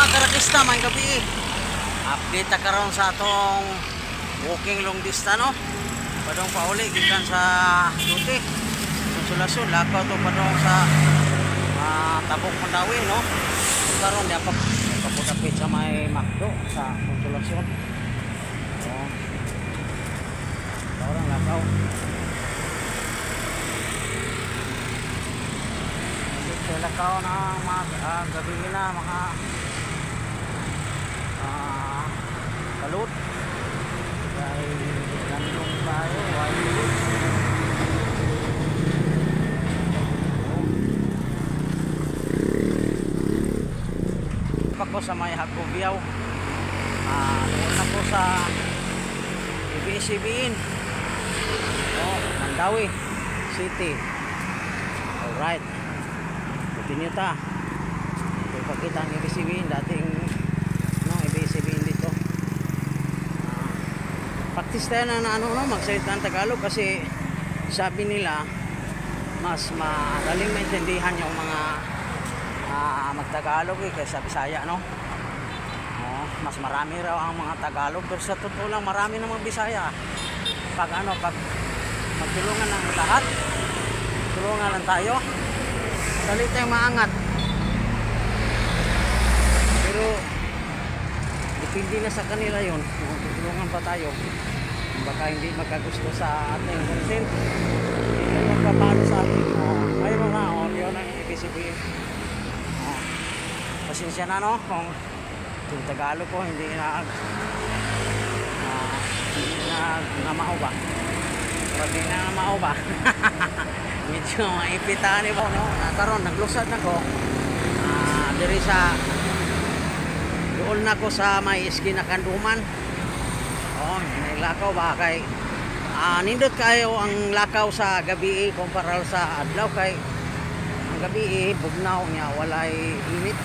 mga karakista, may gabi. Update ta karon sa atong walking long distance, no? Padong pauli gikan sa duty. Konsolasyon lakaw to padong sa Tabok Mandawi, no? Karon di papudapit sa may Macdo sa Konsolasyon. Oh. Orang lakaw. Lakaw na mga gabi na mga kalut dahil ganun tayo ako sa may Hagobiyaw doon ako sa ABS-CBN Mandawi City. Alright, continue ta. Ito ipakita ang ABS-CBN dating ABS-CBN dito. Practice tayo na magsalita ng Tagalog kasi sabi nila mas madaling maintindihan yung mga magtagalog kaysa Bisaya, no? Mas marami raw ang mga Tagalog, pero sa totoo lang marami namang Bisaya. Pag magtulungan ng lahat, tulungan lang tayo, dali tayong maangat. Pero depende na sa kanila yun kung tutulungan pa tayo. Baka hindi magkagusto sa ating consent, hindi magpapalo sa atin. Mayroon na, yun ang ABS-CBN. Pasensya na, no, kung yung Tagalog ko hindi namao ba. Pwede na namao ba. Medyo maipitaan iba, no? Karon naglusad na ko diri sa doon na ko sa may esquina Kanduman. May lakaw ba kay nindot kayo ang lakaw sa gabi kumpara sa adlaw kay ang gabi bugnaw niya walay init.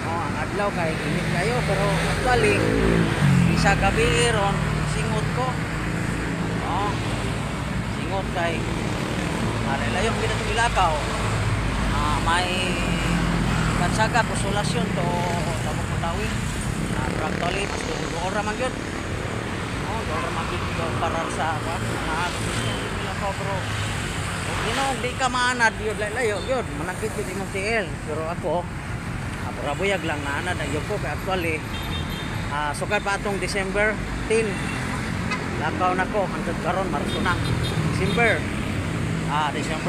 Ang adlaw kay init kayo pero actually isa gabi ron singot ko. Singot kay layo pinatong ilakaw. May Kansaga Konsolasyon to Tabok Mandawi. Actually mas doon man gyud. Doon man gyud para sa ilakaw bro. Di ka maanad yun layo yun manakit yun imong TL pero ako rabuyag lang naanad ang yun ko kaya actually sukad pa atong December 10 lakaw na ko hanggang karon Marso na December,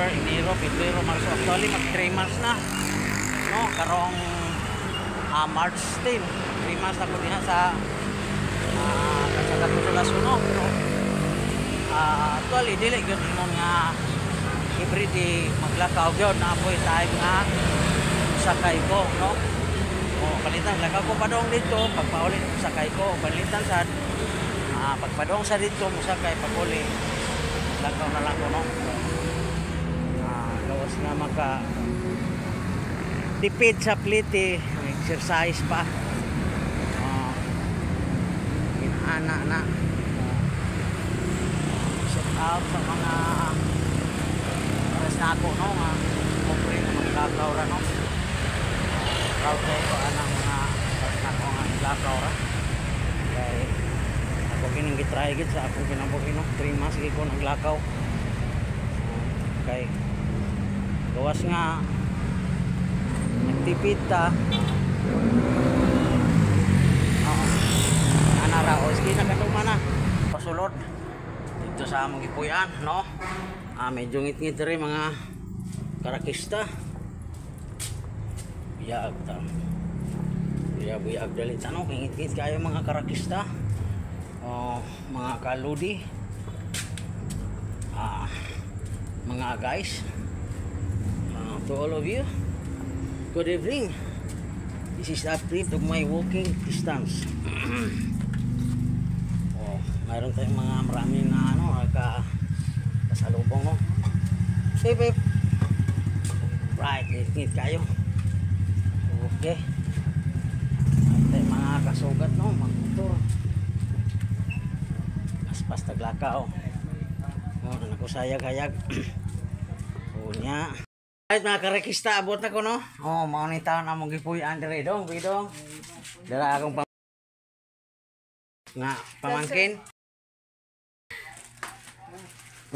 Enero, Pebrero, Marso actually mag 3 months na no karong March 10 3 months na ko diha sa Konsolasyon, no pero actually dili gyud imong nga everyday maglakaw gyud na apoy time nga sakay ko, no? Palitan lakaw ko padong dito pagpauli sakay ko palitan sa pagpadong sa dito musakay paguli lakaw na lang ko, no? Gawas nga maka tipid sa plite exercise pa inana na set out sa mga oras na ako, no? Kupre na maglakaw ra, no? Proud tayo ko anang mga oras na ako nga maglakaw ra kaya ako kining gitry git sa akong kinabuhi, no? 3 months ko naglakaw kay gawas nga nagtipid ta anara o iski na Kanduman na pasulod dito sa among gipuy-an, no? Medyo ngit-ngit rin mga karakista biyag ta biyag dalit ano ngit-ngit kayo mga karakista mga kaludi mga guys to all of you, good evening. This is the update of my walking distance. Mayroon tayong mga marami na kasalubong, no? Babe. Right, ngit kayo. Okay. At mga kasugat, no? Magmotor. Paspas taglakaw. Nakusayag-hayag. Unya. Ay mga karekista abot na ko no. Oh, mao ni taon among gipuy-an dire dong, bidong. Dara akong nga pamangkin.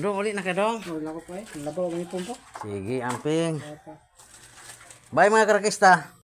Dong uli na ka dong. Wala ko pa eh. Labaw ang ipon po. Sige, amping. Bye mga karekista.